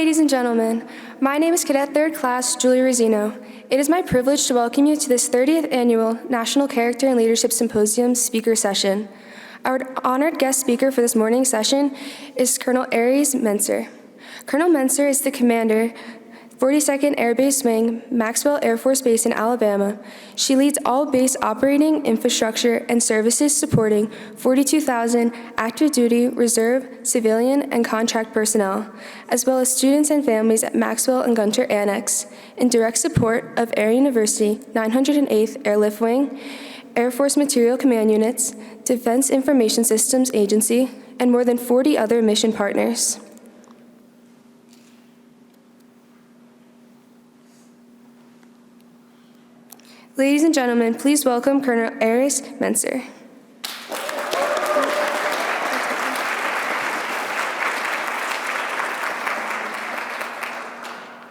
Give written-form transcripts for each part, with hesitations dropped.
ladies and gentlemen. My name is Cadet 3rd Class Julie Rosino. It is my privilege to welcome you to this 30th Annual National Character and Leadership Symposium speaker session. Our honored guest speaker for this morning's session is Colonel Eries Mentzer. Colonel Mentzer is the commander, 42nd Air Base Wing, Maxwell Air Force Base in Alabama. She leads all base operating, infrastructure, and services supporting 42,000 active duty, reserve, civilian, and contract personnel, as well as students and families at Maxwell and Gunter Annex, in direct support of Air University 908th Airlift Wing, Air Force Material Command Units, Defense Information Systems Agency, and more than 40 other mission partners. Ladies and gentlemen, please welcome Colonel Eries Mentzer.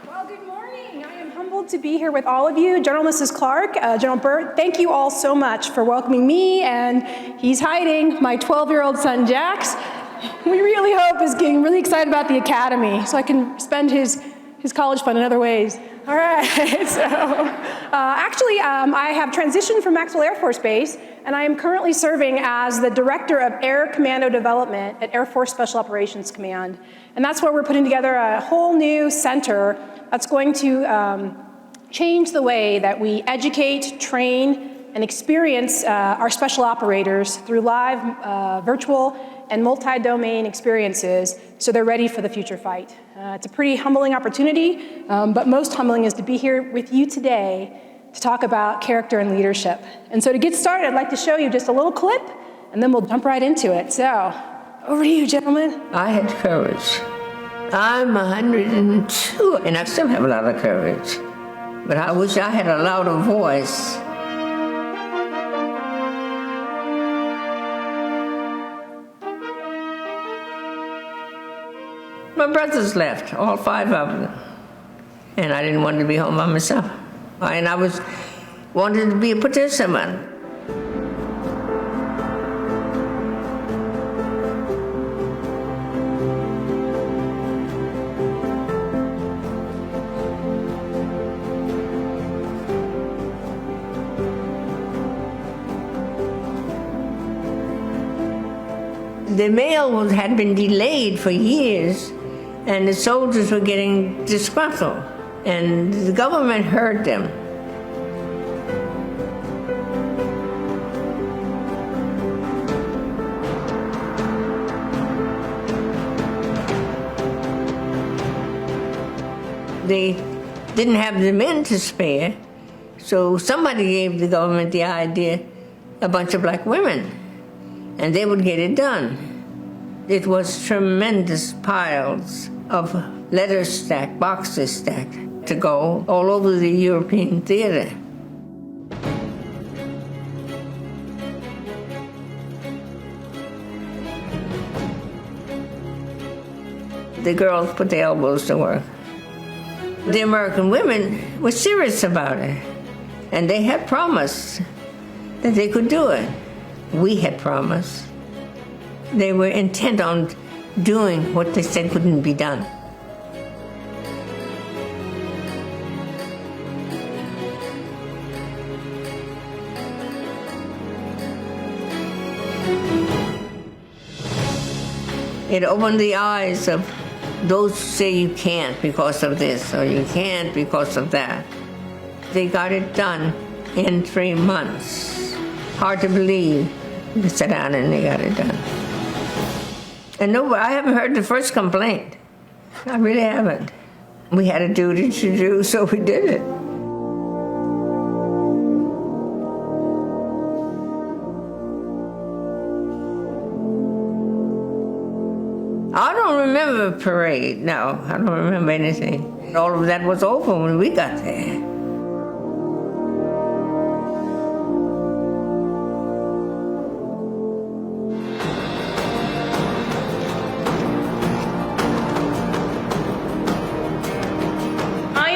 Well, good morning. I am humbled to be here with all of you. General Mrs. Clark, General Burt, thank you all so much for welcoming me, and he's hiding, my 12-year-old son, Jax. We really hope is getting really excited about the academy so I can spend his college fund in other ways. All right, so I have transitioned from Maxwell Air Force Base, and I am currently serving as the Director of Air Commando Development at Air Force Special Operations Command. And that's where we're putting together a whole new center that's going to change the way that we educate, train, and experience our special operators through live, virtual, and multi-domain experiences so they're ready for the future fight. It's a pretty humbling opportunity, but most humbling is to be here with you today to talk about character and leadership. And so to get started, I'd like to show you just a little clip, and then we'll jump right into it. So, over to you, gentlemen. I had courage. I'm 102, and I still have a lot of courage. But I wish I had a louder voice. My brothers left, all 5 of them, and I didn't want to be home by myself. And I wanted to be a participant. The mail had been delayed for years, and the soldiers were getting disgruntled, and the government heard them. They didn't have the men to spare, so somebody gave the government the idea, a bunch of black women, and they would get it done. It was tremendous piles of letters stacked, boxes stacked, to go all over the European theater. The girls put their elbows to work. The American women were serious about it, and they had promised that they could do it. We had promised. They were intent on doing what they said couldn't be done. It opened the eyes of those who say you can't because of this or you can't because of that. They got it done in 3 months. Hard to believe. They sat down and they got it done. And nobody, I haven't heard the first complaint. I really haven't. We had a duty to do, so we did it. I don't remember a parade, no. I don't remember anything. All of that was over when we got there.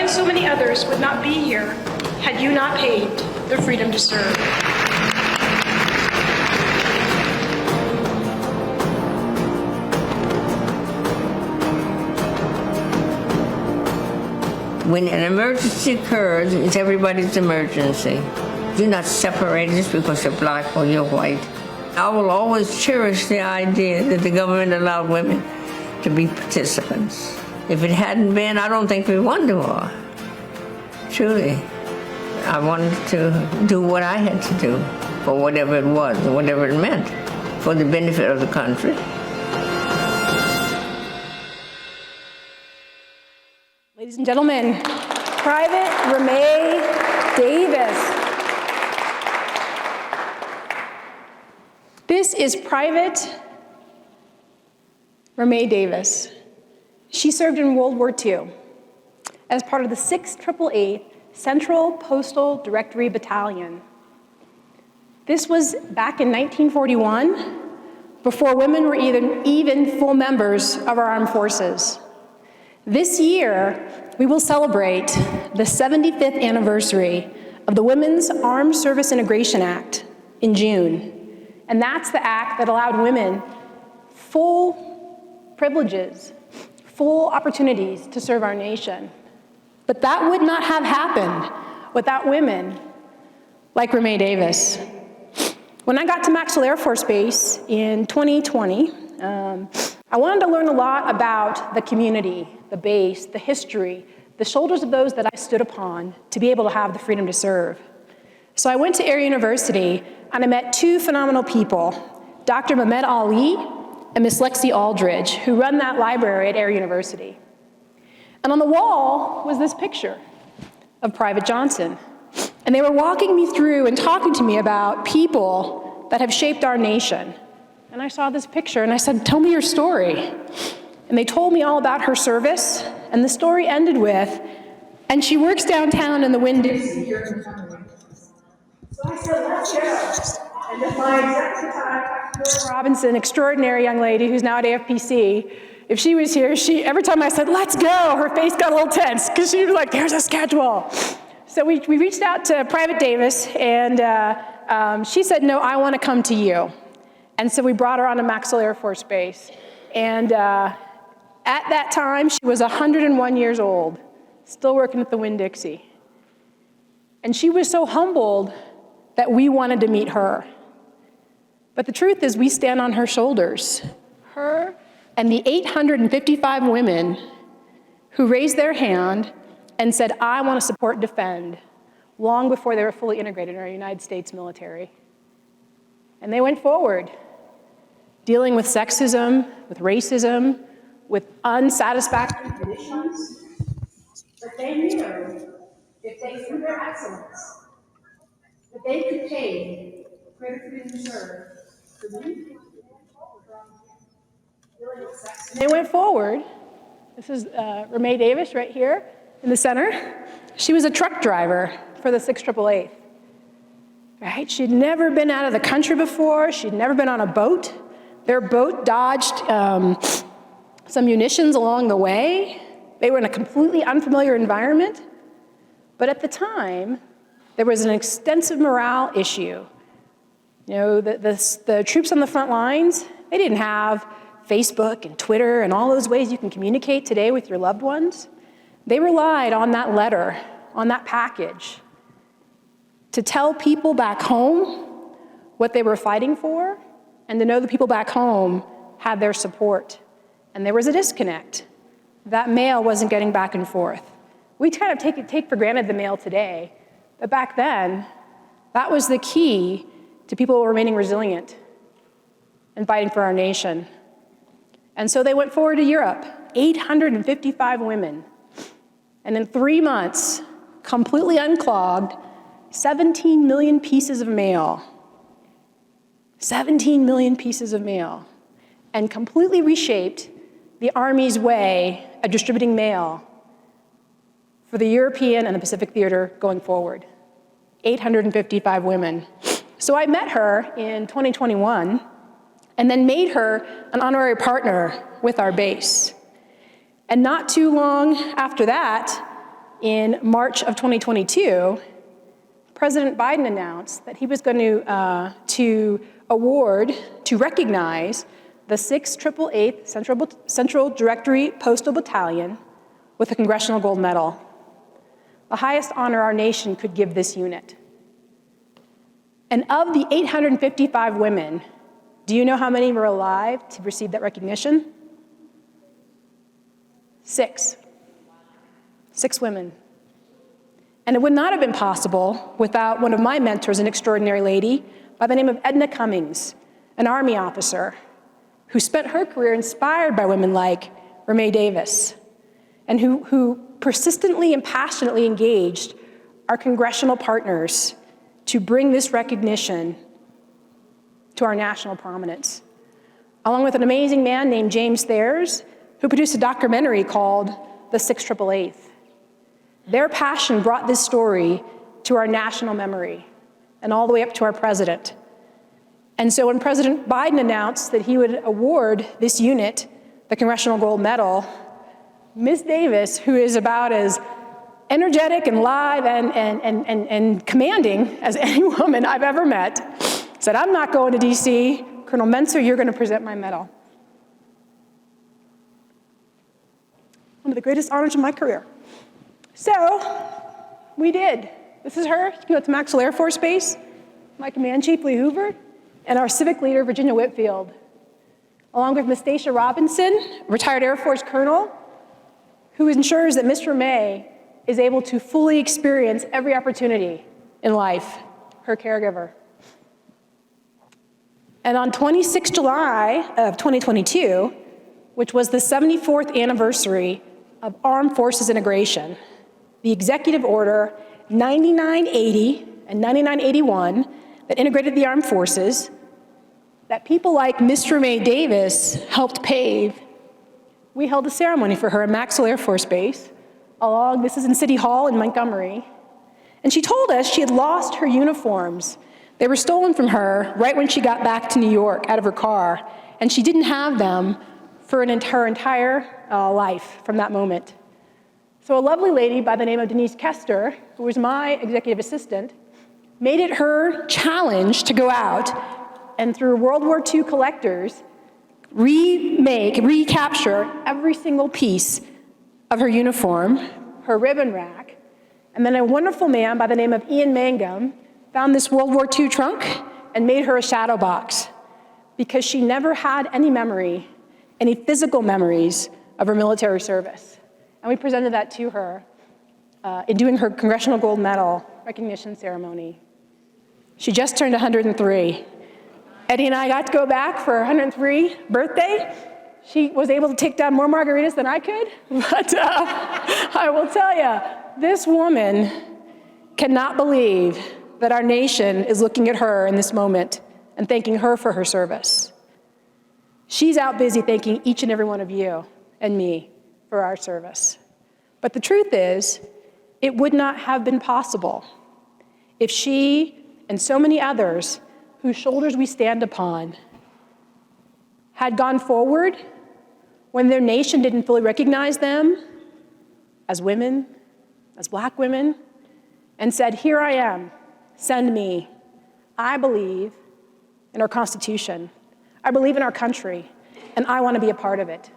So many others would not be here had you not paved the freedom to serve. When an emergency occurs, it's everybody's emergency. Do not separate just because you're black or you're white. I will always cherish the idea that the government allowed women to be participants. If it hadn't been, I don't think we won the war. Truly. I wanted to do what I had to do for whatever it was, or whatever it meant, for the benefit of the country. Ladies and gentlemen, Private Ramay Davis. This is Private Ramay Davis. She served in World War II as part of the 688th Central Postal Directory Battalion. This was back in 1941, before women were even full members of our armed forces. This year, we will celebrate the 75th anniversary of the Women's Armed Service Integration Act in June. And that's the act that allowed women full privileges, full opportunities to serve our nation. But that would not have happened without women like Ramay Davis. When I got to Maxwell Air Force Base in 2020, I wanted to learn a lot about the community, the base, the history, the shoulders of those that I stood upon to be able to have the freedom to serve. So I went to Air University and I met two phenomenal people, Dr. Mehmet Ali and Miss Lexi Aldridge, who run that library at Air University. And on the wall was this picture of Private Johnson. And they were walking me through and talking to me about people that have shaped our nation. And I saw this picture and I said, tell me your story. And they told me all about her service, and the story ended with, and she works downtown in the Winn-Dixie here in Montgomery. So I said, let's go. And with my executive Dr. Robinson, extraordinary young lady who's now at AFPC, if she was here, every time I said, let's go, her face got a little tense, because she was like, there's a schedule. So we reached out to Private Davis, and she said, no, I want to come to you. And so we brought her onto Maxwell Air Force Base. And at that time, she was 101 years old, still working at the Winn-Dixie. And she was so humbled that we wanted to meet her. But the truth is, we stand on her shoulders. Her and the 855 women who raised their hand and said, I want to support and defend, long before they were fully integrated in our United States military. And they went forward, dealing with sexism, with racism, with unsatisfactory conditions. But they knew, if they threw their excellence, that they could pay greater freedom to serve for them. They went forward. This is Ramay Davis right here in the center. She was a truck driver for the 688th. Right? She'd never been out of the country before. She'd never been on a boat. Their boat dodged some munitions along the way. They were in a completely unfamiliar environment. But at the time, there was an extensive morale issue. You know, the troops on the front lines, they didn't have Facebook and Twitter and all those ways you can communicate today with your loved ones. They relied on that letter, on that package, to tell people back home what they were fighting for, and to know the people back home had their support. And there was a disconnect. That mail wasn't getting back and forth. We kind of take for granted the mail today, but back then, that was the key to people remaining resilient and fighting for our nation. And so they went forward to Europe, 855 women. And in 3 months, completely unclogged, 17 million pieces of mail. 17 million pieces of mail. And completely reshaped the Army's way of distributing mail for the European and the Pacific theater going forward. 855 women. So I met her in 2021, and then made her an honorary partner with our base. And not too long after that, in March of 2022, President Biden announced that he was going to recognize the 688th Central Directory Postal Battalion with a Congressional Gold Medal. the highest honor our nation could give this unit. And of the 855 women, do you know how many were alive to receive that recognition? 6. 6 women. And it would not have been possible without one of my mentors, an extraordinary lady by the name of Edna Cummings, an Army officer who spent her career inspired by women like Ramay Davis, and who persistently and passionately engaged our congressional partners to bring this recognition to our national prominence, along with an amazing man named James Thayers, who produced a documentary called The 688th. Their passion brought this story to our national memory and all the way up to our president. And so when President Biden announced that he would award this unit the Congressional Gold Medal, Ms. Davis, who is about as energetic and live and commanding as any woman I've ever met, said, "I'm not going to DC. Colonel Mentzer, you're going to present my medal." One of the greatest honors of my career. So, we did. This is her. She came up to Maxwell Air Force Base, my command chief, Lee Hoover, and our civic leader, Virginia Whitfield, along with Ms. Stacia Robinson, retired Air Force colonel, who ensures that Mr. May is able to fully experience every opportunity in life, her caregiver. And on 26 July of 2022, which was the 74th anniversary of Armed Forces Integration, the Executive Order 9980 and 9981 that integrated the armed forces, that people like Mr. Ramay Davis helped pave, we held a ceremony for her at Maxwell Air Force Base, this is in City Hall in Montgomery, and she told us she had lost her uniforms. They were stolen from her right when she got back to New York out of her car, and she didn't have them for her entire life from that moment. So a lovely lady by the name of Denise Kester, who was my executive assistant, made it her challenge to go out and through World War II collectors, recapture every single piece of her uniform, her ribbon rack, and then a wonderful man by the name of Ian Mangum found this World War II trunk and made her a shadow box because she never had any memory, any physical memories of her military service. And we presented that to her in doing her Congressional Gold Medal recognition ceremony. She just turned 103. Eddie and I got to go back for her 103 birthday. She was able to take down more margaritas than I could, but I will tell you, this woman cannot believe that our nation is looking at her in this moment and thanking her for her service. She's out busy thanking each and every one of you and me for our service. But the truth is, it would not have been possible if she and so many others whose shoulders we stand upon had gone forward when their nation didn't fully recognize them as women, as Black women, and said, "Here I am, send me. I believe in our Constitution. I believe in our country, and I want to be a part of it."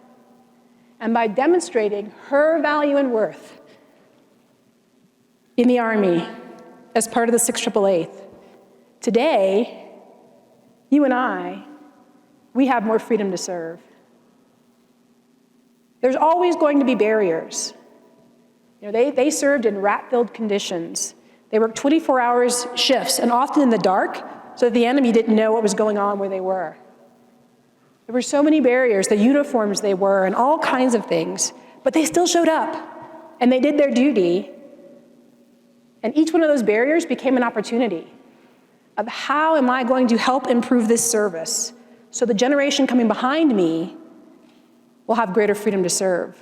And by demonstrating her value and worth in the Army as part of the 688th, today, you and I, we have more freedom to serve. There's always going to be barriers. You know, they served in rat-filled conditions. They worked 24 hours shifts, and often in the dark, so that the enemy didn't know what was going on where they were. There were so many barriers, the uniforms they wore, and all kinds of things, but they still showed up, and they did their duty, and each one of those barriers became an opportunity of how am I going to help improve this service so the generation coming behind me will have greater freedom to serve,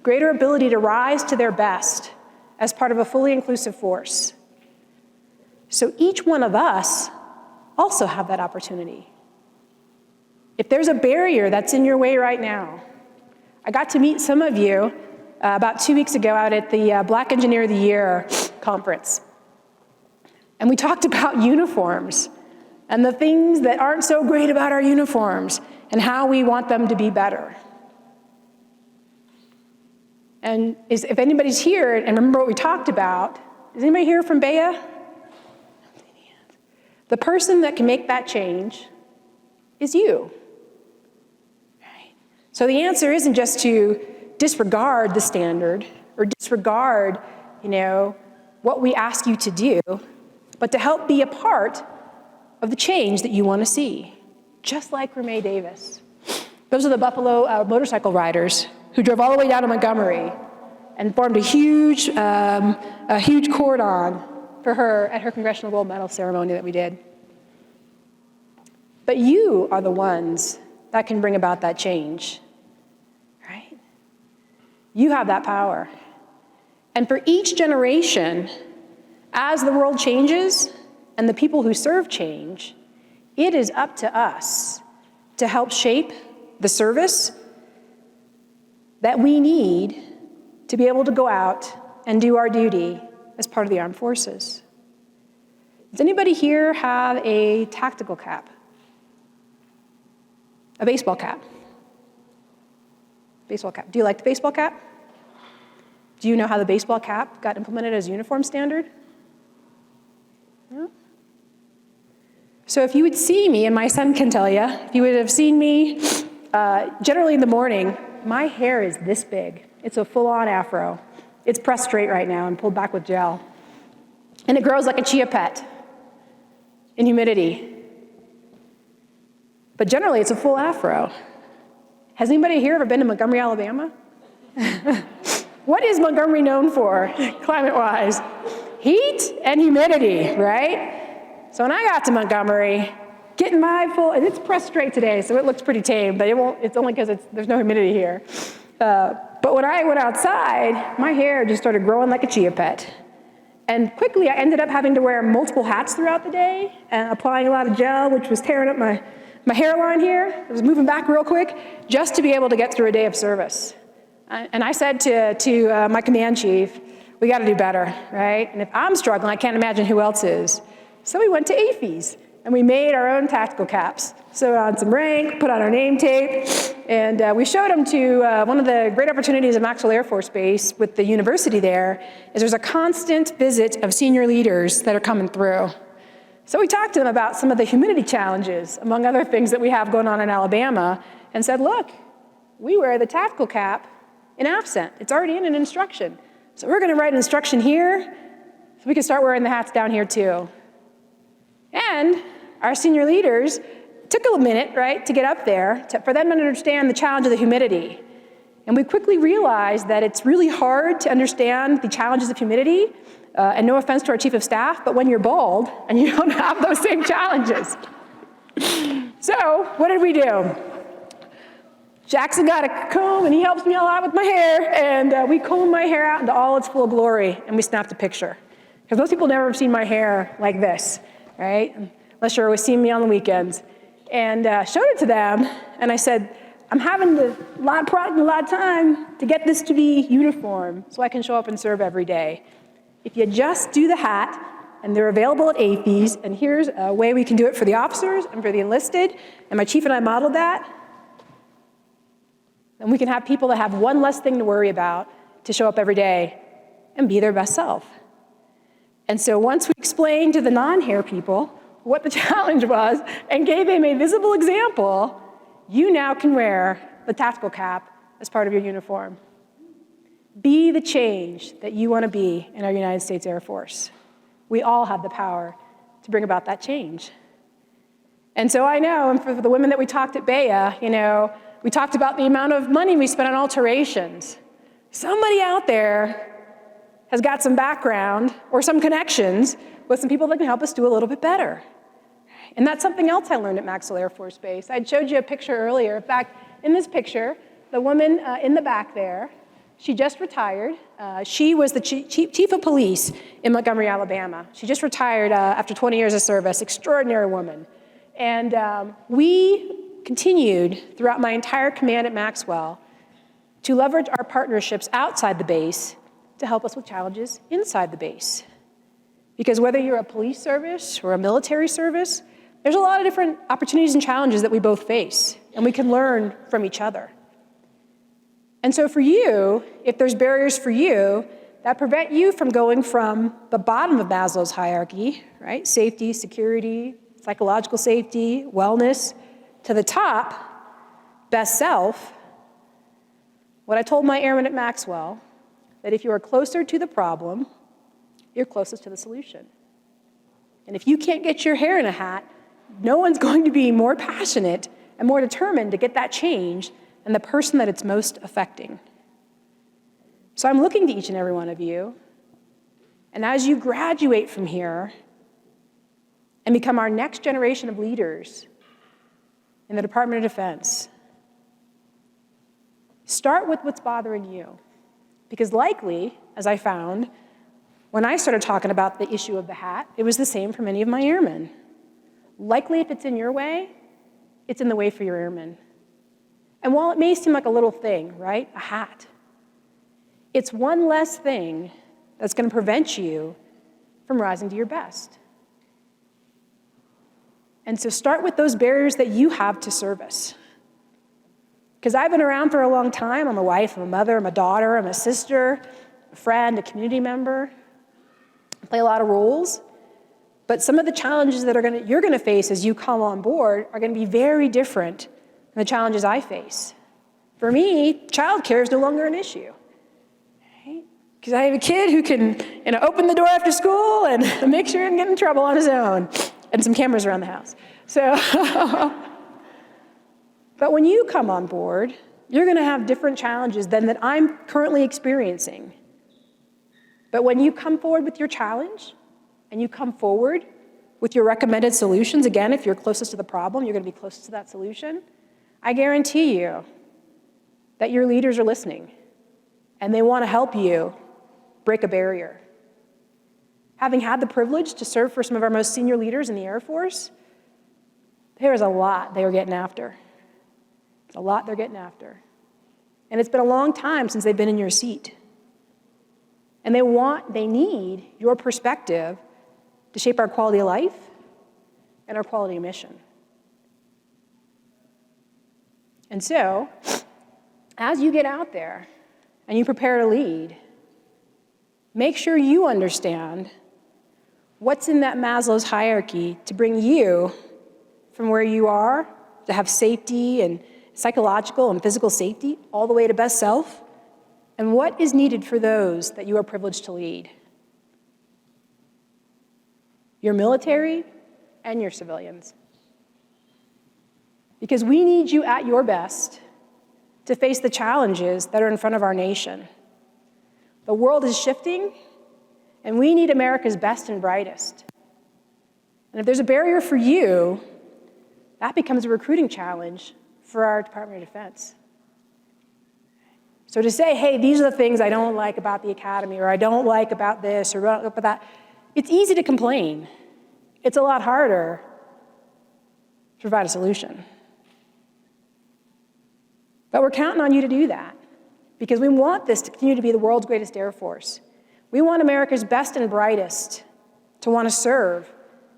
greater ability to rise to their best as part of a fully inclusive force. So each one of us also have that opportunity. If there's a barrier that's in your way right now, I got to meet some of you about 2 weeks ago out at the Black Engineer of the Year conference. And we talked about uniforms and the things that aren't so great about our uniforms and how we want them to be better. And if anybody's here and remember what we talked about, is anybody here from Bea? The person that can make that change is you. Right? So the answer isn't just to disregard the standard or disregard, what we ask you to do, but to help be a part of the change that you want to see, just like Ramee Davis. Those are the Buffalo motorcycle riders who drove all the way down to Montgomery and formed a huge cordon for her at her Congressional Gold Medal ceremony that we did. But you are the ones that can bring about that change, right? You have that power. And for each generation, as the world changes and the people who serve change, it is up to us to help shape the service that we need to be able to go out and do our duty as part of the armed forces. Does anybody here have a tactical cap? A baseball cap? Baseball cap. Do you like the baseball cap? Do you know how the baseball cap got implemented as a uniform standard? No? So if you would see me, and my son can tell you, if you would have seen me generally in the morning, my hair is this big. It's a full-on afro. It's pressed straight right now and pulled back with gel. And it grows like a chia pet in humidity. But generally, it's a full afro. Has anybody here ever been to Montgomery, Alabama? What is Montgomery known for, climate-wise? Heat and humidity, right? So when I got to Montgomery, getting my full, and it's pressed straight today, so it looks pretty tame, but it's only because there's no humidity here. But when I went outside, my hair just started growing like a chia pet. And quickly, I ended up having to wear multiple hats throughout the day, and applying a lot of gel, which was tearing up my hairline here. It was moving back real quick, just to be able to get through a day of service. And I said to my command chief, we got to do better, right? And if I'm struggling, I can't imagine who else is. So we went to AFES, and we made our own tactical caps. Sewed on some rank, put on our name tape, and we showed them to one of the great opportunities at Maxwell Air Force Base with the university there, is there's a constant visit of senior leaders that are coming through. So we talked to them about some of the humidity challenges, among other things that we have going on in Alabama, and said, look, we wear the tactical cap in AFCENT. It's already in an instruction. So we're going to write an instruction here so we can start wearing the hats down here too. And our senior leaders took a minute, right, to get up there for them to understand the challenge of the humidity. And we quickly realized that it's really hard to understand the challenges of humidity, and no offense to our chief of staff, but when you're bald and you don't have those same challenges. So what did we do? Jackson got a comb, and he helps me a lot with my hair, and we combed my hair out into all its full glory, and we snapped a picture. Because most people never have seen my hair like this, right? Unless you're always seeing me on the weekends. And showed it to them, and I said, I'm having a lot of product and a lot of time to get this to be uniform so I can show up and serve every day. If you just do the hat, and they're available at AFES, and here's a way we can do it for the officers and for the enlisted, and my chief and I modeled that, and we can have people that have one less thing to worry about to show up every day and be their best self. And so once we explained to the non-hair people what the challenge was and gave them a visible example, you now can wear the tactical cap as part of your uniform. Be the change that you want to be in our United States Air Force. We all have the power to bring about that change. And so I know, and for the women that we talked at Bea, we talked about the amount of money we spent on alterations. Somebody out there has got some background or some connections with some people that can help us do a little bit better. And that's something else I learned at Maxwell Air Force Base. I showed you a picture earlier. In fact, in this picture, the woman in the back there, she just retired. She was the chief of police in Montgomery, Alabama. She just retired after 20 years of service, extraordinary woman. And we continued throughout my entire command at Maxwell to leverage our partnerships outside the base to help us with challenges inside the base. Because whether you're a police service or a military service, there's a lot of different opportunities and challenges that we both face, and we can learn from each other. And so for you, if there's barriers for you that prevent you from going from the bottom of Maslow's hierarchy, right, safety, security, psychological safety, wellness, to the top, best self, what I told my airmen at Maxwell, that if you are closer to the problem, you're closest to the solution. And if you can't get your hair in a hat, no one's going to be more passionate and more determined to get that change than the person that it's most affecting. So I'm looking to each and every one of you, and as you graduate from here and become our next generation of leaders in the Department of Defense, start with what's bothering you. Because likely, as I found, when I started talking about the issue of the hat, it was the same for many of my airmen. Likely, if it's in your way, it's in the way for your airmen. And while it may seem like a little thing, right, a hat, it's one less thing that's going to prevent you from rising to your best. And so start with those barriers that you have to service. Because I've been around for a long time. I'm a wife, I'm a mother, I'm a daughter, I'm a sister, a friend, a community member. I play a lot of roles. But some of the challenges that you're going to face as you come on board are going to be very different than the challenges I face. For me, childcare is no longer an issue. Because I have a kid who can open the door after school and make sure he doesn't get in trouble on his own, and some cameras around the house. So, but when you come on board, you're going to have different challenges than that I'm currently experiencing. But when you come forward with your challenge, and you come forward with your recommended solutions, again, if you're closest to the problem, you're going to be closest to that solution, I guarantee you that your leaders are listening, and they want to help you break a barrier. Having had the privilege to serve for some of our most senior leaders in the Air Force, there is a lot they are getting after. A lot they're getting after. And it's been a long time since they've been in your seat. And they need your perspective to shape our quality of life and our quality of mission. And so, as you get out there and you prepare to lead, make sure you understand what's in that Maslow's hierarchy to bring you from where you are to have safety and psychological and physical safety all the way to best self, and what is needed for those that you are privileged to lead. Your military and your civilians. Because we need you at your best to face the challenges that are in front of our nation. The world is shifting, and we need America's best and brightest. And if there's a barrier for you, that becomes a recruiting challenge for our Department of Defense. So to say, hey, these are the things I don't like about the academy, or I don't like about this, or about that, it's easy to complain. It's a lot harder to provide a solution. But we're counting on you to do that, because we want this to continue to be the world's greatest Air Force. We want America's best and brightest to want to serve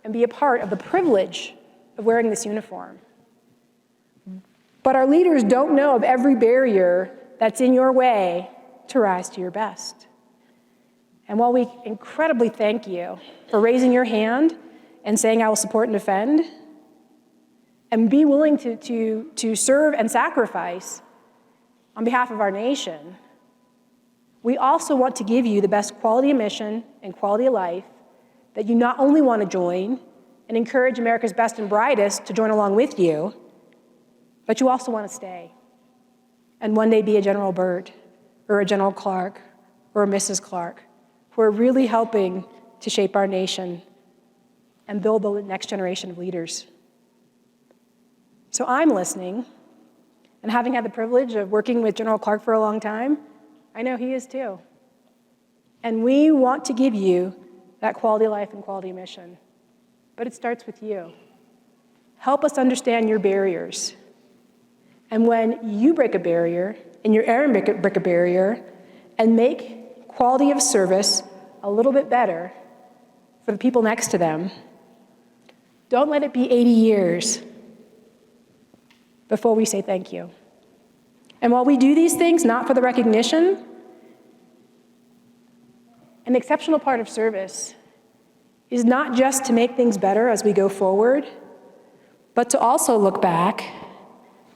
and be a part of the privilege of wearing this uniform. But our leaders don't know of every barrier that's in your way to rise to your best. And while we incredibly thank you for raising your hand and saying, I will support and defend, and be willing to serve and sacrifice on behalf of our nation, we also want to give you the best quality of mission and quality of life that you not only want to join and encourage America's best and brightest to join along with you, but you also want to stay and one day be a General Burt or a General Clark or a Mrs. Clark, who are really helping to shape our nation and build the next generation of leaders. So I'm listening, and having had the privilege of working with General Clark for a long time, I know he is too. And we want to give you that quality of life and quality of mission. But it starts with you. Help us understand your barriers. And when you break a barrier, and your airmen break a barrier, and make quality of service a little bit better for the people next to them, don't let it be 80 years before we say thank you. And while we do these things not for the recognition, an exceptional part of service is not just to make things better as we go forward, but to also look back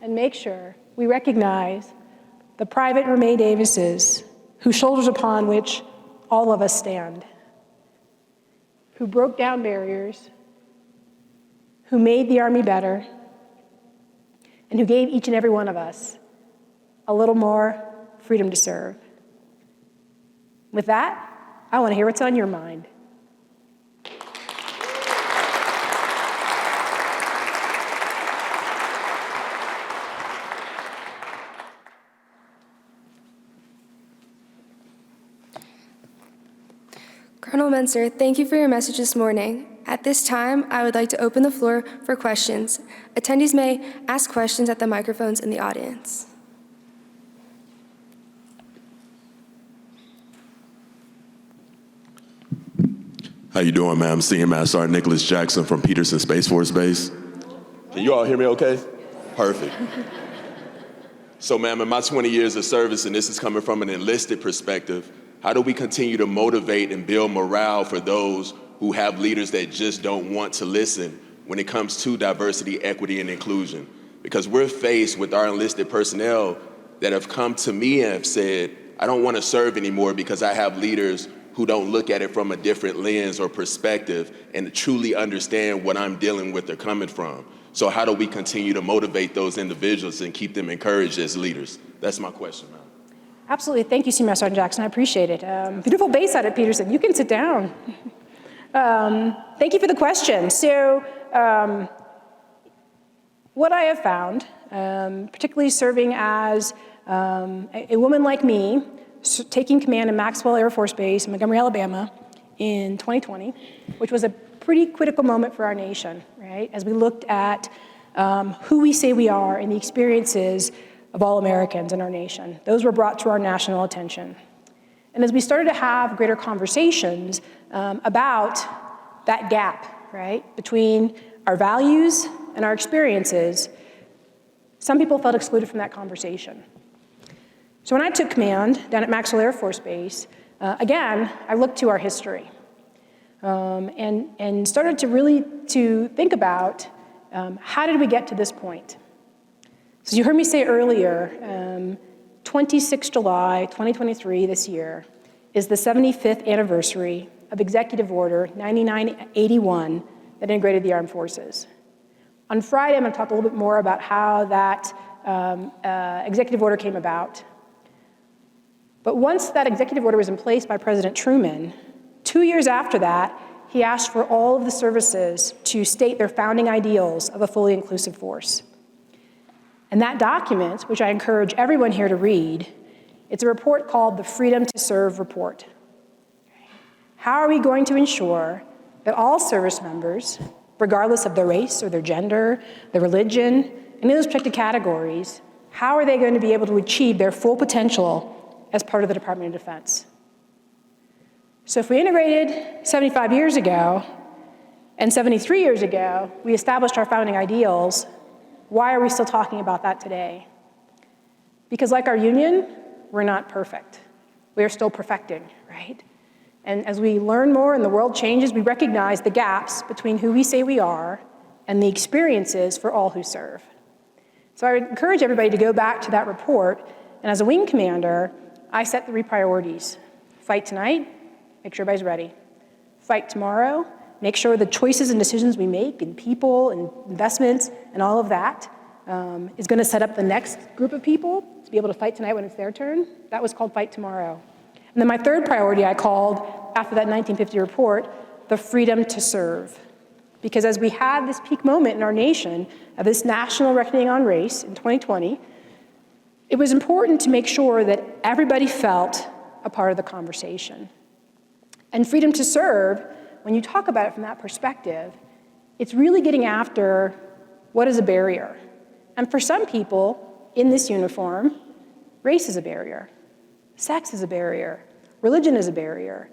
and make sure we recognize the Private Ramey Davises, whose shoulders upon which all of us stand, who broke down barriers, who made the Army better, and who gave each and every one of us a little more freedom to serve. With that, I want to hear what's on your mind. Colonel Mentzer, thank you for your message this morning. At this time, I would like to open the floor for questions. Attendees may ask questions at the microphones in the audience. How you doing, ma'am? Senior Master Sergeant Nicholas Jackson from Peterson Space Force Base. Can you all hear me okay? Perfect. So, ma'am, in my 20 years of service, and this is coming from an enlisted perspective, how do we continue to motivate and build morale for those who have leaders that just don't want to listen when it comes to diversity, equity, and inclusion? Because we're faced with our enlisted personnel that have come to me and have said, I don't want to serve anymore because I have leaders who don't look at it from a different lens or perspective and truly understand what I'm dealing with or coming from. So how do we continue to motivate those individuals and keep them encouraged as leaders? That's my question, ma'am. Absolutely. Thank you, Senior Master Sergeant Jackson. I appreciate it. Beautiful base out at Peterson. You can sit down. Thank you for the question. So what I have found, particularly serving as a woman like me, taking command in Maxwell Air Force Base in Montgomery, Alabama in 2020, which was a pretty critical moment for our nation, right? As we looked at who we say we are and the experiences of all Americans in our nation. Those were brought to our national attention. And as we started to have greater conversations about that gap, right, between our values and our experiences, some people felt excluded from that conversation. So when I took command down at Maxwell Air Force Base, again, I looked to our history and started to really think about how did we get to this point? So you heard me say earlier, 26 July 2023 this year is the 75th anniversary of Executive Order 9981 that integrated the armed forces. On Friday, I'm going to talk a little bit more about how that executive order came about. But once that executive order was in place by President Truman, 2 years after that, he asked for all of the services to state their founding ideals of a fully inclusive force. And that document, which I encourage everyone here to read, it's a report called the Freedom to Serve Report. How are we going to ensure that all service members, regardless of their race or their gender, their religion, any of those protected categories, how are they going to be able to achieve their full potential as part of the Department of Defense? So if we integrated 75 years ago, and 73 years ago, we established our founding ideals, why are we still talking about that today? Because like our union, we're not perfect. We are still perfecting, right? And as we learn more and the world changes, we recognize the gaps between who we say we are and the experiences for all who serve. So I would encourage everybody to go back to that report, and as a wing commander, I set 3 priorities. Fight tonight, make sure everybody's ready. Fight tomorrow, make sure the choices and decisions we make in people and investments and all of that is going to set up the next group of people to be able to fight tonight when it's their turn. That was called Fight Tomorrow. And then my 3rd priority I called, after that 1950 report, the freedom to serve. Because as we had this peak moment in our nation of this national reckoning on race in 2020, it was important to make sure that everybody felt a part of the conversation. And freedom to serve, when you talk about it from that perspective, it's really getting after what is a barrier. And for some people in this uniform, race is a barrier, sex is a barrier, religion is a barrier.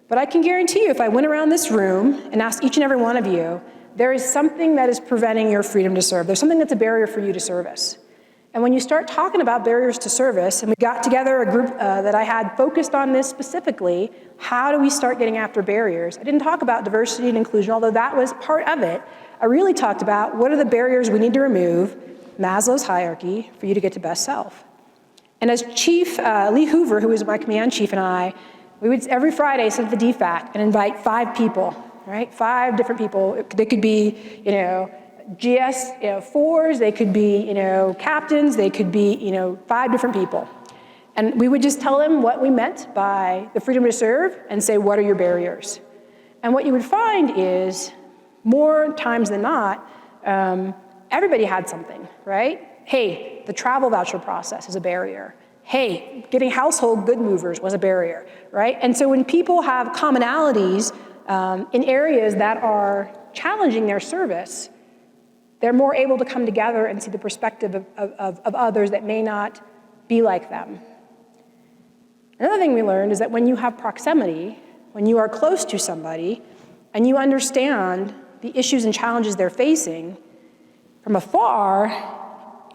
But I can guarantee you, if I went around this room and asked each and every one of you, there is something that is preventing your freedom to serve. There's something that's a barrier for you to service. And when you start talking about barriers to service, and we got together a group that I had focused on this specifically, how do we start getting after barriers? I didn't talk about diversity and inclusion, although that was part of it. I really talked about what are the barriers we need to remove, Maslow's hierarchy, for you to get to best self. And as Chief Lee Hoover, who was my command chief, and I, we would every Friday sit at the DFAC and invite 5 people, right? 5 different people. They could be, GS 4s, they could be, captains, they could be, 5 different people. And we would just tell them what we meant by the freedom to serve and say, what are your barriers? And what you would find is, more times than not, everybody had something, right? Hey, the travel voucher process is a barrier. Hey, getting household good movers was a barrier, right? And so when people have commonalities in areas that are challenging their service, they're more able to come together and see the perspective of others that may not be like them. Another thing we learned is that when you have proximity, when you are close to somebody, and you understand the issues and challenges they're facing, from afar,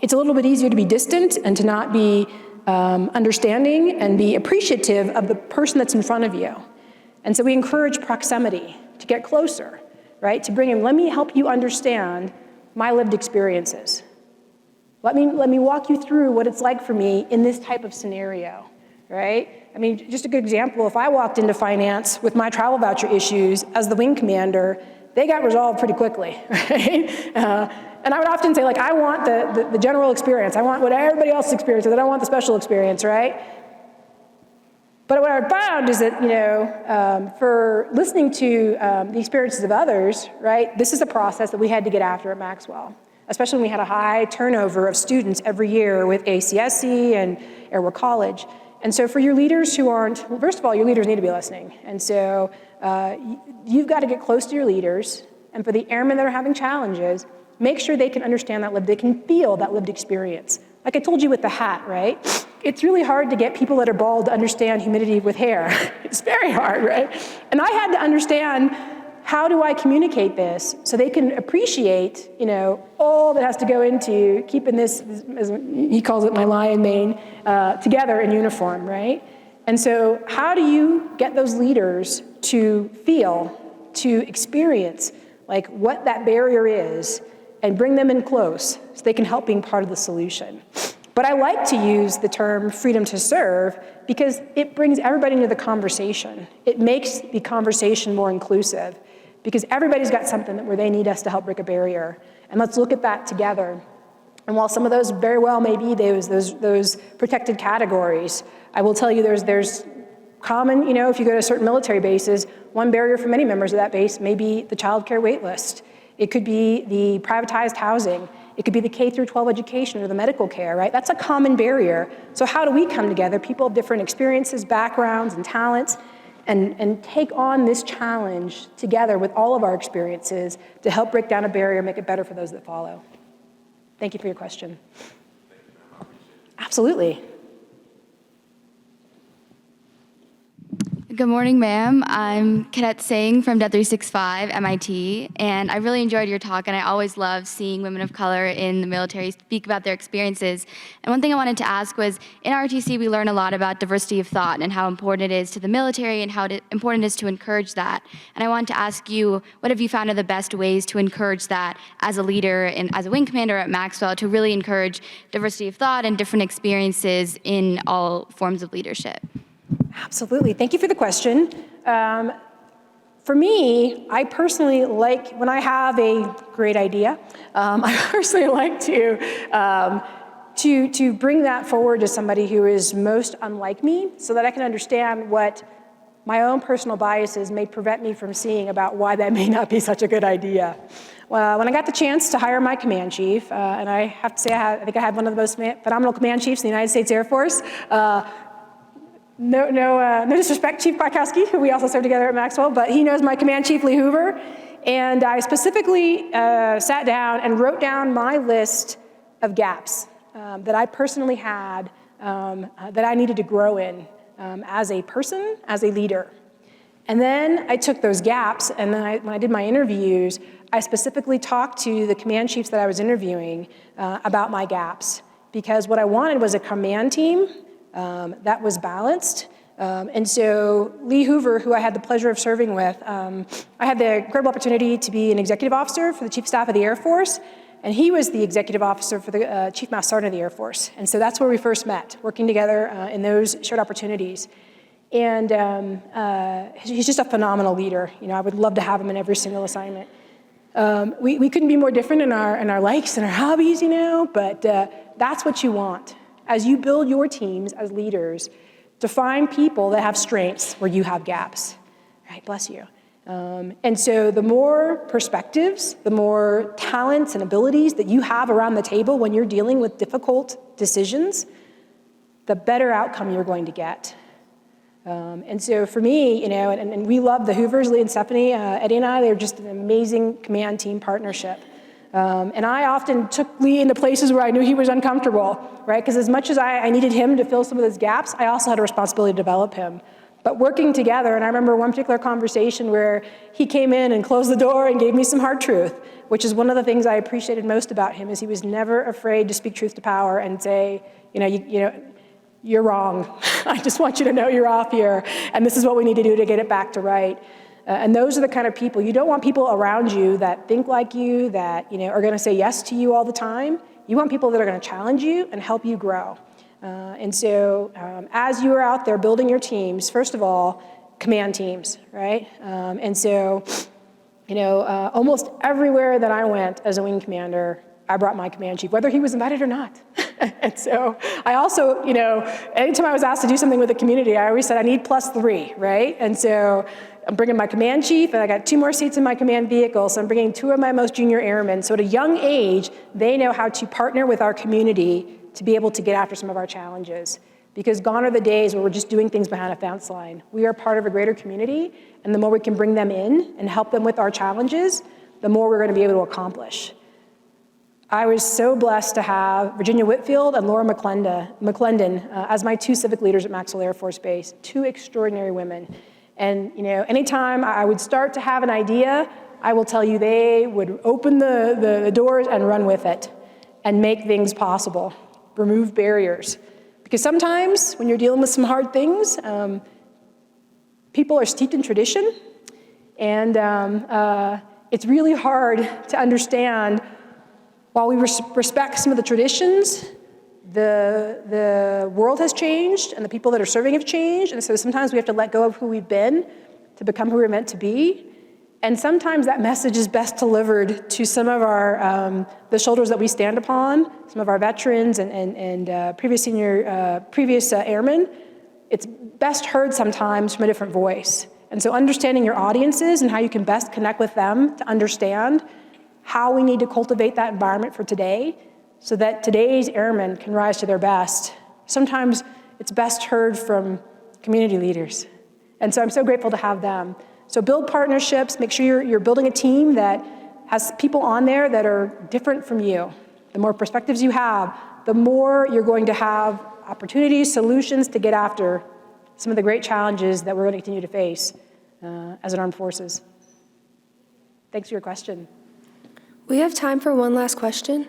it's a little bit easier to be distant and to not be understanding and be appreciative of the person that's in front of you. And so we encourage proximity, to get closer, right? To bring in, let me help you understand my lived experiences. Let me walk you through what it's like for me in this type of scenario, right? I mean, just a good example, if I walked into finance with my travel voucher issues as the wing commander, they got resolved pretty quickly, right? And I would often say, like, I want the general experience. I want what everybody else experiences. I don't want the special experience, right? But what I found is that, for listening to the experiences of others, right, this is a process that we had to get after at Maxwell, especially when we had a high turnover of students every year with ACSC and Airwork College. And so for your leaders who aren't, well, first of all, your leaders need to be listening. And so you've got to get close to your leaders. And for the airmen that are having challenges, make sure they can understand that they can feel that lived experience. Like I told you with the hat, right? It's really hard to get people that are bald to understand humidity with hair. It's very hard, right? And I had to understand, how do I communicate this so they can appreciate, all that has to go into keeping this, as he calls it, my lion mane, together in uniform, right? And so how do you get those leaders to feel, to experience, like what that barrier is, and bring them in close so they can help being part of the solution? But I like to use the term freedom to serve because it brings everybody into the conversation. It makes the conversation more inclusive because everybody's got something where they need us to help break a barrier. And let's look at that together. And while some of those very well may be those protected categories, I will tell you there's common, if you go to certain military bases, one barrier for many members of that base may be the child care wait list. It could be the privatized housing. It could be the K through 12 education or the medical care, right? That's a common barrier. So how do we come together, people of different experiences, backgrounds, and talents, and take on this challenge together with all of our experiences to help break down a barrier, make it better for those that follow? Thank you for your question. Absolutely. Good morning, ma'am. I'm Cadet Singh from Det 365 MIT, and I really enjoyed your talk, and I always love seeing women of color in the military speak about their experiences. And one thing I wanted to ask was, in ROTC, we learn a lot about diversity of thought and how important it is to the military and how important it is to encourage that. And I wanted to ask you, what have you found are the best ways to encourage that as a leader and as a wing commander at Maxwell to really encourage diversity of thought and different experiences in all forms of leadership? Absolutely. Thank you for the question. For me, I personally like, when I have a great idea, I personally like to bring that forward to somebody who is most unlike me so that I can understand what my own personal biases may prevent me from seeing about why that may not be such a good idea. Well, when I got the chance to hire my command chief, and I have to say I think I had one of the most phenomenal command chiefs in the United States Air Force. No disrespect, Chief Kwiatkowski, who we also served together at Maxwell, but he knows my command chief, Lee Hoover. And I specifically sat down and wrote down my list of gaps that I personally had that I needed to grow in as a person, as a leader. And then I took those gaps, and then when I did my interviews, I specifically talked to the command chiefs that I was interviewing about my gaps. because what I wanted was a command team that was balanced. And so Lee Hoover, who I had the pleasure of serving with, I had the incredible opportunity to be an executive officer for the Chief of Staff of the Air Force, and he was the executive officer for the Chief Master Sergeant of the Air Force. And so that's where we first met, working together in those shared opportunities. And he's just a phenomenal leader. You know, I would love to have him in every single assignment. We couldn't be more different in our likes and our hobbies, you know, but that's what you want. As you build your teams as leaders, to find people that have strengths where you have gaps, right? Bless you. And so the more perspectives, the more talents and abilities that you have around the table when you're dealing with difficult decisions, the better outcome you're going to get. And so for me, you know, and we love the Hoovers, Lee and Stephanie, Eddie and I, they're just an amazing command team partnership. And I often took Lee into places where I knew he was uncomfortable, right? Because as much as I needed him to fill some of those gaps, I also had a responsibility to develop him. But working together, and I remember one particular conversation where he came in and closed the door and gave me some hard truth, which is one of the things I appreciated most about him, is he was never afraid to speak truth to power and say, you know, you're wrong. I just want you to know you're off here, and this is what we need to do to get it back to right. And those are the kind of people, you don't want people around you that think like you, that, you know, are gonna say yes to you all the time. You want people that are gonna challenge you and help you grow. And so as you are out there building your teams, first of all, command teams, right? And so, you know, almost everywhere that I went as a wing commander, I brought my command chief, whether he was invited or not. And so I also, you know, anytime I was asked to do something with the community, I always said I need +3, right? And so I'm bringing my command chief, and I got 2 more seats in my command vehicle, so I'm bringing 2 of my most junior airmen. So at a young age, they know how to partner with our community to be able to get after some of our challenges. Because gone are the days where we're just doing things behind a fence line. We are part of a greater community, and the more we can bring them in and help them with our challenges, the more we're gonna be able to accomplish. I was so blessed to have Virginia Whitfield and Laura McClendon as my 2 civic leaders at Maxwell Air Force Base, 2 extraordinary women. And you know, anytime I would start to have an idea, I will tell you they would open the doors and run with it and make things possible, remove barriers. Because sometimes when you're dealing with some hard things, people are steeped in tradition, and it's really hard to understand. While we respect some of the traditions, the world has changed and the people that are serving have changed, and so sometimes we have to let go of who we've been to become who we're meant to be. And sometimes that message is best delivered to some of our, the shoulders that we stand upon, some of our veterans and previous airmen. It's best heard sometimes from a different voice. And so understanding your audiences and how you can best connect with them to understand how we need to cultivate that environment for today so that today's airmen can rise to their best. Sometimes it's best heard from community leaders. And so I'm so grateful to have them. So build partnerships, make sure you're building a team that has people on there that are different from you. The more perspectives you have, the more you're going to have opportunities, solutions to get after some of the great challenges that we're going to continue to face as an armed forces. Thanks for your question. We have time for one last question.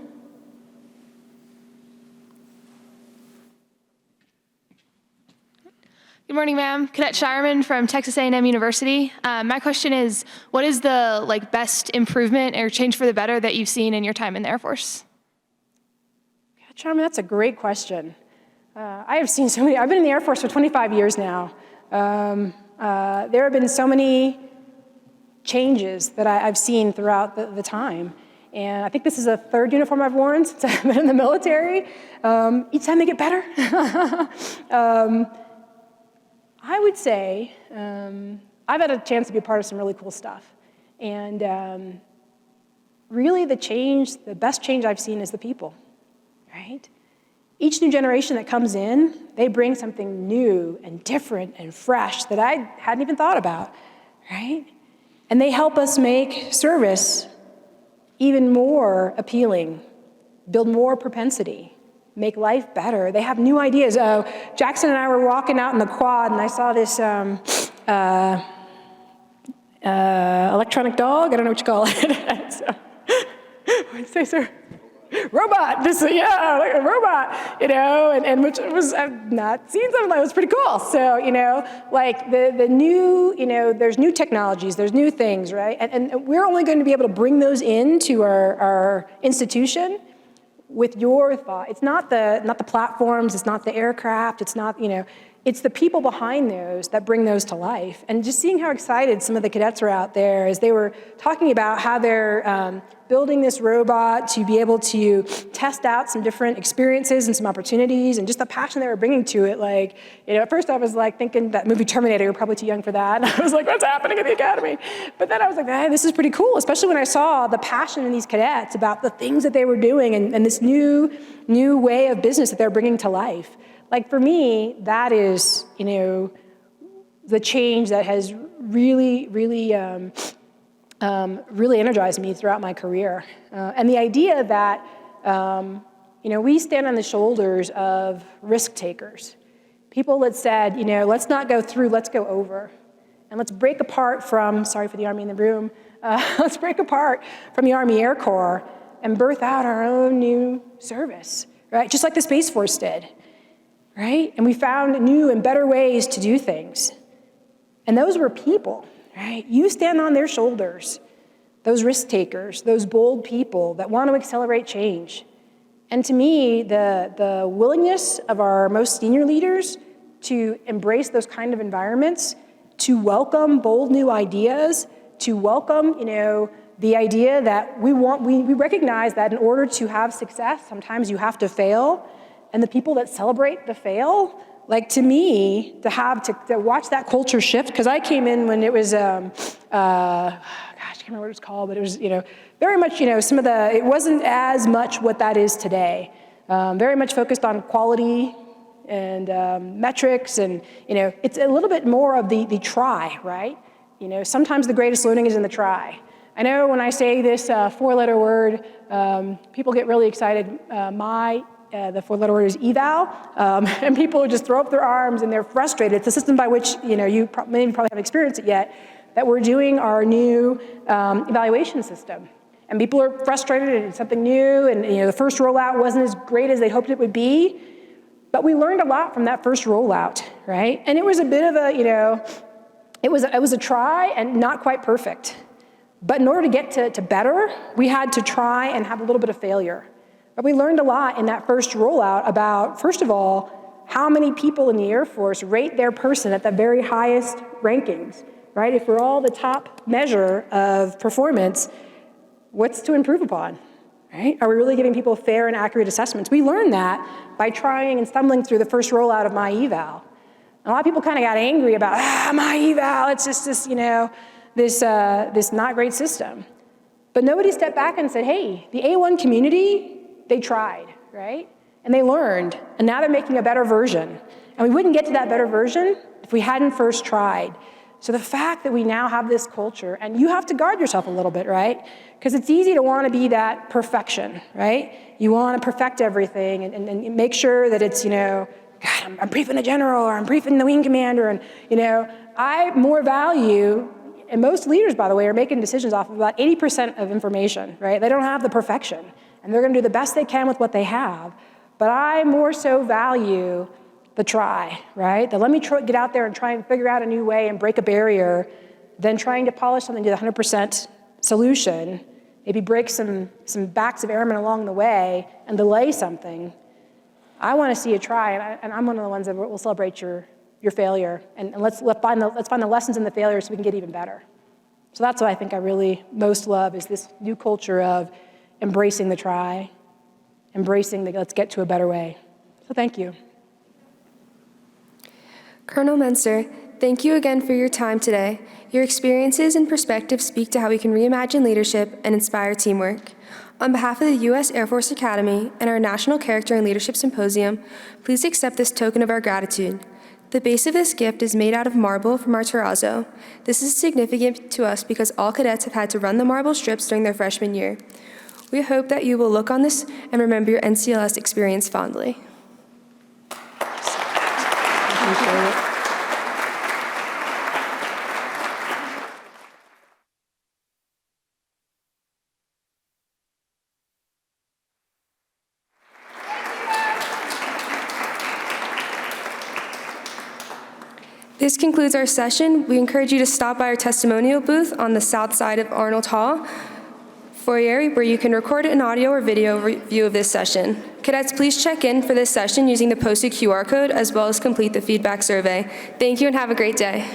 Good morning, ma'am. Cadet Shireman from Texas A&M University. My question is, what is the best improvement or change for the better that you've seen in your time in the Air Force? Cadet Shireman, that's a great question. I have seen so many. I've been in the Air Force for 25 years now. There have been so many changes that I've seen throughout the time. And I think this is the 3rd uniform I've worn since I've been in the military. Each time they get better. I would say I've had a chance to be a part of some really cool stuff. And really the best change I've seen is the people, right? Each new generation that comes in, they bring something new and different and fresh that I hadn't even thought about, right? And they help us make service even more appealing, build more propensity, make life better. They have new ideas. Jackson and I were walking out in the quad, and I saw this electronic dog. I don't know what you call it. So, what'd you say, sir? robot, just, yeah, like a robot, and which was, I've not seen something like it was pretty cool. So, like the new, there's new technologies, there's new things, right? And we're only going to be able to bring those into our institution with your thought. It's not the platforms, it's not the aircraft, it's not, it's the people behind those that bring those to life. And just seeing how excited some of the cadets are out there as they were talking about how they're building this robot to be able to test out some different experiences and some opportunities, and just the passion they were bringing to it. Like, at first I was like thinking that movie Terminator, you're probably too young for that. And I was like, what's happening at the academy? But then I was like, hey, this is pretty cool, especially when I saw the passion in these cadets about the things that they were doing and this new way of business that they're bringing to life. Like, for me, that is, the change that has really, really, really energized me throughout my career. And the idea that, we stand on the shoulders of risk takers. People that said, let's not go through, let's go over. And let's break apart from, sorry for the Army in the room, let's break apart from the Army Air Corps and birth out our own new service, right? Just like the Space Force did. Right? And we found new and better ways to do things. And those were people, right? You stand on their shoulders, those risk takers, those bold people that want to accelerate change. And to me, the willingness of our most senior leaders to embrace those kind of environments, to welcome bold new ideas, to welcome, the idea that we recognize that in order to have success, sometimes you have to fail. And the people that celebrate the fail, like, to me, to watch that culture shift, because I came in when it was, I can't remember what it was called, but it was, very much, it wasn't as much what that is today. Very much focused on quality and metrics, and, it's a little bit more of the try, right? Sometimes the greatest learning is in the try. I know when I say this four-letter word, people get really excited. The four-letter word is eval, and people just throw up their arms and they're frustrated. It's a system by which, you probably haven't experienced it yet, that we're doing our new evaluation system. And people are frustrated, and it's something new, and the first rollout wasn't as great as they hoped it would be, but we learned a lot from that first rollout, right? And it was a bit of a, it was a try and not quite perfect. But in order to get to better, we had to try and have a little bit of failure. But we learned a lot in that first rollout about, first of all, how many people in the Air Force rate their person at the very highest rankings, right? If we're all the top measure of performance, what's to improve upon, right? Are we really giving people fair and accurate assessments? We learned that by trying and stumbling through the first rollout of my eval. And a lot of people kind of got angry about, my eval, it's just this, this not great system. But nobody stepped back and said, hey, the A1 community, they tried, right? And they learned, and now they're making a better version. And we wouldn't get to that better version if we hadn't first tried. So the fact that we now have this culture, and you have to guard yourself a little bit, right? Because it's easy to want to be that perfection, right? You want to perfect everything and make sure that it's, God, I'm briefing a general, or I'm briefing the wing commander, and, I more value, and most leaders, by the way, are making decisions off of about 80% of information, right? They don't have the perfection. And they're going to do the best they can with what they have. But I more so value the try, right? Let me get out there and try and figure out a new way and break a barrier than trying to polish something to the 100% solution, maybe break some backs of airmen along the way and delay something. I want to see a try, and I'm one of the ones that will celebrate your failure. And let's find the lessons in the failure so we can get even better. So that's what I think I really most love, is this new culture of embracing the try, embracing the let's get to a better way. So thank you. Colonel Mentzer, thank you again for your time today. Your experiences and perspectives speak to how we can reimagine leadership and inspire teamwork. On behalf of the U.S. Air Force Academy and our National Character and Leadership Symposium, please accept this token of our gratitude. The base of this gift is made out of marble from our terrazzo. This is significant to us because all cadets have had to run the marble strips during their freshman year. We hope that you will look on this and remember your NCLS experience fondly. Appreciate it. This concludes our session. We encourage you to stop by our testimonial booth on the south side of Arnold Hall foyer, where you can record an audio or video review of this session. Cadets, please check in for this session using the posted QR code, as well as complete the feedback survey. Thank you and have a great day.